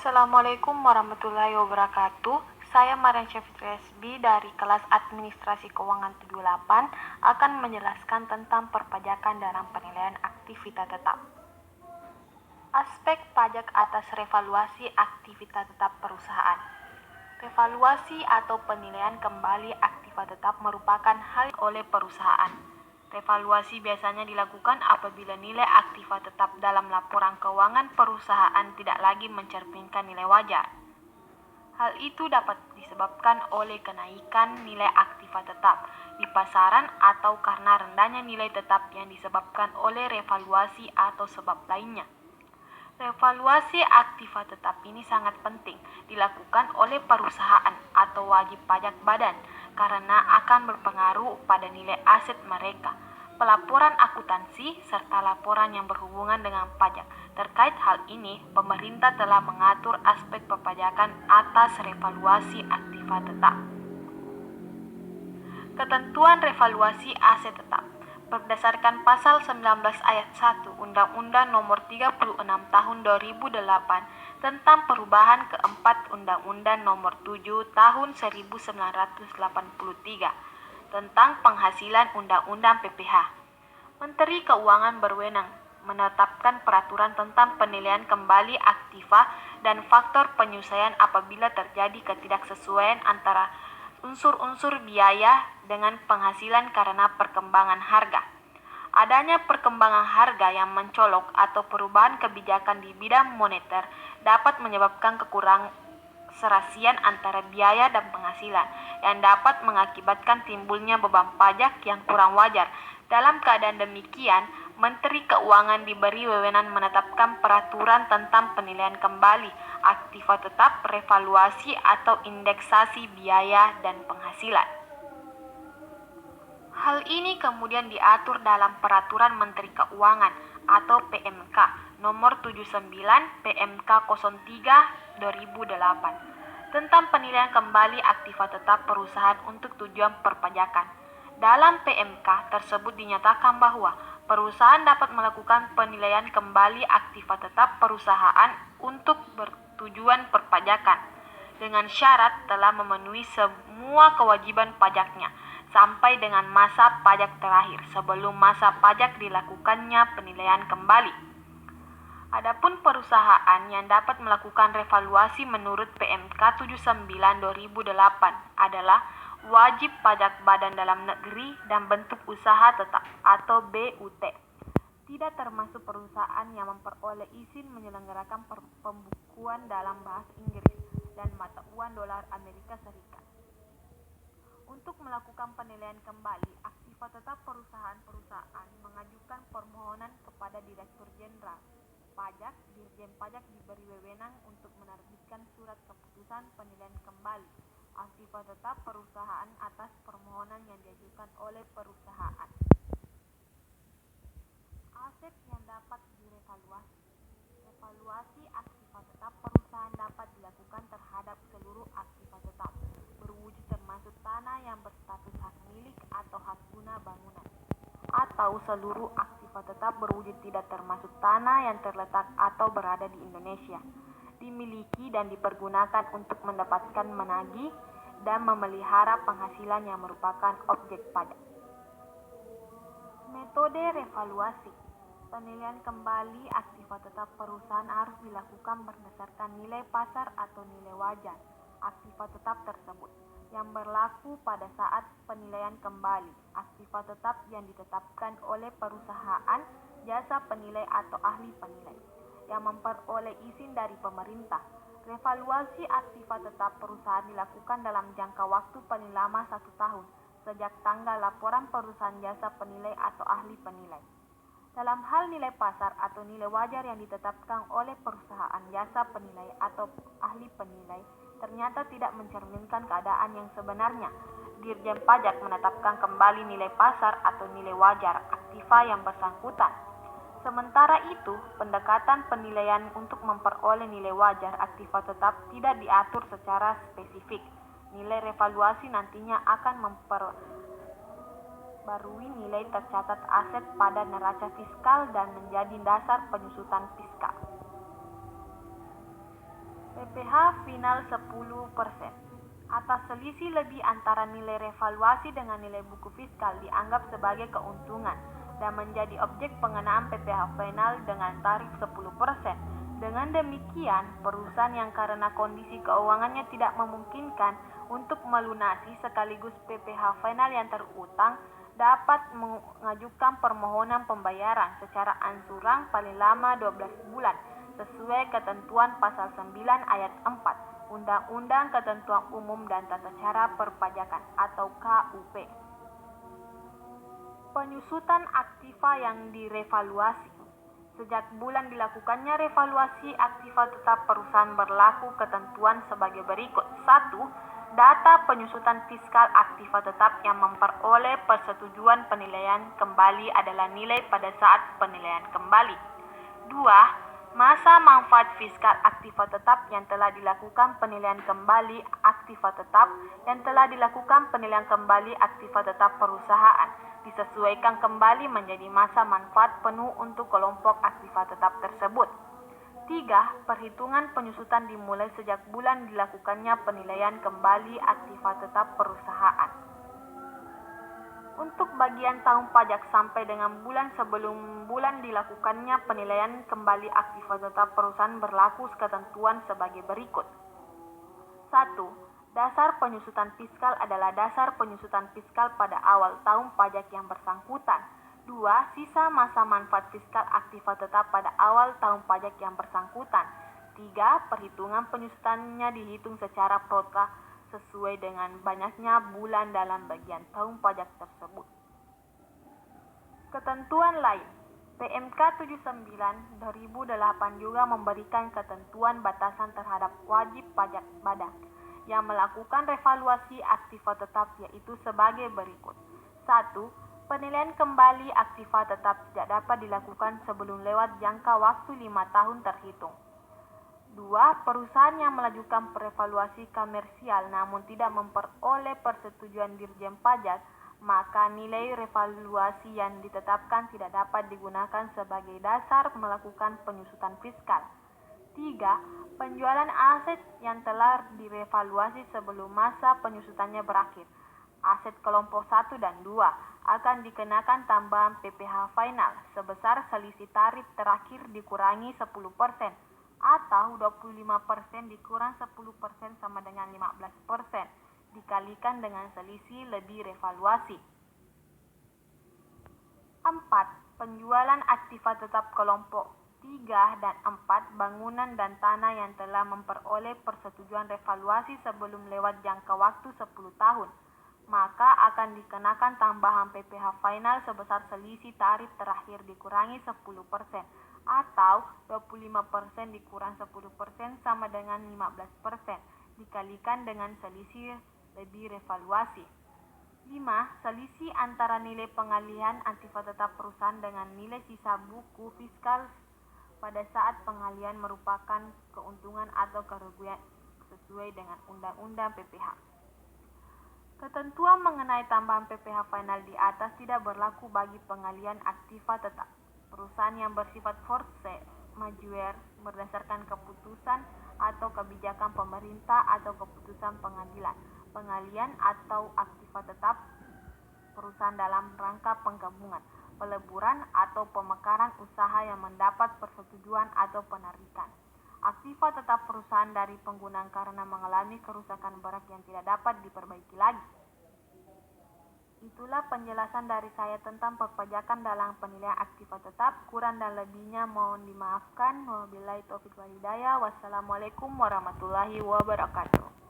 Assalamualaikum warahmatullahi wabarakatuh. Saya Marian Syafitri SB dari kelas Administrasi Keuangan 78 akan menjelaskan tentang perpajakan dalam penilaian aktivitas tetap. Aspek pajak atas revaluasi aktivitas tetap perusahaan. Revaluasi atau penilaian kembali aktivitas tetap merupakan hal oleh perusahaan. Revaluasi biasanya dilakukan apabila nilai aktiva tetap dalam laporan keuangan perusahaan tidak lagi mencerminkan nilai wajar. Hal itu dapat disebabkan oleh kenaikan nilai aktiva tetap di pasaran atau karena rendahnya nilai tetap yang disebabkan oleh revaluasi atau sebab lainnya. Revaluasi aktiva tetap ini sangat penting dilakukan oleh perusahaan atau wajib pajak badan karena akan berpengaruh pada nilai aset mereka, pelaporan akuntansi, serta laporan yang berhubungan dengan pajak. Terkait hal ini, pemerintah telah mengatur aspek perpajakan atas revaluasi aktiva tetap. Ketentuan revaluasi aset tetap. Berdasarkan pasal 19 ayat 1 Undang-Undang Nomor 36 Tahun 2008 tentang perubahan keempat Undang-Undang Nomor 7 Tahun 1983 tentang penghasilan Undang-Undang PPh. Menteri Keuangan berwenang menetapkan peraturan tentang penilaian kembali aktiva dan faktor penyesuaian apabila terjadi ketidaksesuaian antara unsur-unsur biaya dengan penghasilan karena perkembangan harga. Adanya perkembangan harga yang mencolok atau perubahan kebijakan di bidang moneter dapat menyebabkan kekurangan serasian antara biaya dan penghasilan yang dapat mengakibatkan timbulnya beban pajak yang kurang wajar. Dalam keadaan demikian, Menteri Keuangan diberi wewenang menetapkan peraturan tentang penilaian kembali aktiva tetap, revaluasi atau indeksasi biaya dan penghasilan. Hal ini kemudian diatur dalam Peraturan Menteri Keuangan atau PMK Nomor 79 PMK 03 2008 tentang penilaian kembali aktiva tetap perusahaan untuk tujuan perpajakan. Dalam PMK tersebut dinyatakan bahwa perusahaan dapat melakukan penilaian kembali aktiva tetap perusahaan untuk bertujuan perpajakan dengan syarat telah memenuhi semua kewajiban pajaknya sampai dengan masa pajak terakhir sebelum masa pajak dilakukannya penilaian kembali. Adapun perusahaan yang dapat melakukan revaluasi menurut PMK 79 2008 adalah wajib pajak badan dalam negeri dan bentuk usaha tetap atau BUT. Tidak termasuk perusahaan yang memperoleh izin menyelenggarakan pembukuan dalam bahasa Inggris dan mata uang dolar Amerika Serikat. Untuk melakukan penilaian kembali aktiva tetap perusahaan mengajukan permohonan kepada Direktur Jenderal Pajak. Dirjen Pajak diberi wewenang untuk menerbitkan surat keputusan penilaian kembali aktiva tetap perusahaan atas permohonan yang diajukan oleh perusahaan. Aset yang dapat direvaluasi. Revaluasi aktiva tetap perusahaan dapat dilakukan terhadap seluruh aktiva tetap berwujud termasuk tanah yang berstatus hak milik atau hak guna bangunan, atau seluruh aktiva tetap berwujud tidak termasuk tanah yang terletak atau berada di Indonesia, dimiliki dan dipergunakan untuk mendapatkan menagih dan memelihara penghasilan yang merupakan objek pajak. Metode revaluasi. Penilaian kembali aktiva tetap perusahaan harus dilakukan berdasarkan nilai pasar atau nilai wajar aktiva tetap tersebut yang berlaku pada saat penilaian kembali aktiva tetap yang ditetapkan oleh perusahaan jasa penilai atau ahli penilai yang memperoleh izin dari pemerintah. Revaluasi aktiva tetap perusahaan dilakukan dalam jangka waktu paling lama 1 tahun sejak tanggal laporan perusahaan jasa penilai atau ahli penilai. Dalam hal nilai pasar atau nilai wajar yang ditetapkan oleh perusahaan jasa penilai atau ahli penilai ternyata tidak mencerminkan keadaan yang sebenarnya, Dirjen Pajak menetapkan kembali nilai pasar atau nilai wajar aktiva yang bersangkutan. Sementara itu, pendekatan penilaian untuk memperoleh nilai wajar aktiva tetap tidak diatur secara spesifik. Nilai revaluasi nantinya akan memperbarui nilai tercatat aset pada neraca fiskal dan menjadi dasar penyusutan fiskal. PPh final 10%. Atas selisih lebih antara nilai revaluasi dengan nilai buku fiskal dianggap sebagai keuntungan dan menjadi objek pengenaan PPh final dengan tarif 10%. Dengan demikian, perusahaan yang karena kondisi keuangannya tidak memungkinkan untuk melunasi sekaligus PPh final yang terutang dapat mengajukan permohonan pembayaran secara ansuran paling lama 12 bulan sesuai ketentuan pasal 9 ayat 4 Undang-Undang Ketentuan Umum dan Tata Cara Perpajakan atau KUP. Penyusutan aktiva yang direvaluasi. Sejak bulan dilakukannya revaluasi aktiva tetap perusahaan berlaku ketentuan sebagai berikut. 1. Data penyusutan fiskal aktiva tetap yang memperoleh persetujuan penilaian kembali adalah nilai pada saat penilaian kembali. 2. Masa manfaat fiskal aktiva tetap yang telah dilakukan penilaian kembali aktiva tetap yang telah dilakukan penilaian kembali aktiva tetap perusahaan disesuaikan kembali menjadi masa manfaat penuh untuk kelompok aktiva tetap tersebut. 3. Perhitungan penyusutan dimulai sejak bulan dilakukannya penilaian kembali aktiva tetap perusahaan. Untuk bagian tahun pajak sampai dengan bulan sebelum bulan dilakukannya penilaian kembali aktiva tetap perusahaan berlaku ketentuan sebagai berikut. 1. Dasar penyusutan fiskal adalah dasar penyusutan fiskal pada awal tahun pajak yang bersangkutan. 2. Sisa masa manfaat fiskal aktiva tetap pada awal tahun pajak yang bersangkutan. 3. Perhitungan penyusutannya dihitung secara prota sesuai dengan banyaknya bulan dalam bagian tahun pajak tersebut. Ketentuan lain. PMK 79/2008 juga memberikan ketentuan batasan terhadap wajib pajak badan yang melakukan revaluasi aktiva tetap yaitu sebagai berikut. 1. Penilaian kembali aktiva tetap tidak dapat dilakukan sebelum lewat jangka waktu 5 tahun terhitung. 2. Perusahaan yang melakukan revaluasi komersial namun tidak memperoleh persetujuan Dirjen Pajak, maka nilai revaluasi yang ditetapkan tidak dapat digunakan sebagai dasar melakukan penyusutan fiskal. 3. Penjualan aset yang telah direvaluasi sebelum masa penyusutannya berakhir, aset kelompok 1 dan 2, akan dikenakan tambahan PPh final sebesar selisih tarif terakhir dikurangi 10%. Atau 25% dikurang 10% sama dengan 15% dikalikan dengan selisih lebih revaluasi. 4. Penjualan aktiva tetap kelompok 3 dan 4 bangunan dan tanah yang telah memperoleh persetujuan revaluasi sebelum lewat jangka waktu 10 tahun, maka akan dikenakan tambahan PPh final sebesar selisih tarif terakhir dikurangi 10%. Atau 25% dikurang 10% sama dengan 15% dikalikan dengan selisih lebih revaluasi. 5. Selisih antara nilai pengalihan aktiva tetap perusahaan dengan nilai sisa buku fiskal pada saat pengalihan merupakan keuntungan atau kerugian sesuai dengan Undang-Undang PPh. Ketentuan mengenai tambahan PPh final di atas tidak berlaku bagi pengalihan aktiva tetap perusahaan yang bersifat force majeure berdasarkan keputusan atau kebijakan pemerintah atau keputusan pengadilan, pengalihan atau aktiva tetap perusahaan dalam rangka penggabungan, peleburan atau pemekaran usaha yang mendapat persetujuan atau penarikan. Aktiva tetap perusahaan dari penggunaan karena mengalami kerusakan berat yang tidak dapat diperbaiki lagi. Itulah penjelasan dari saya tentang perpajakan dalam penilaian aktiva tetap. Kurang dan lebihnya mohon dimaafkan. Wabillahi taufiq wal hidayah. Wassalamualaikum warahmatullahi wabarakatuh.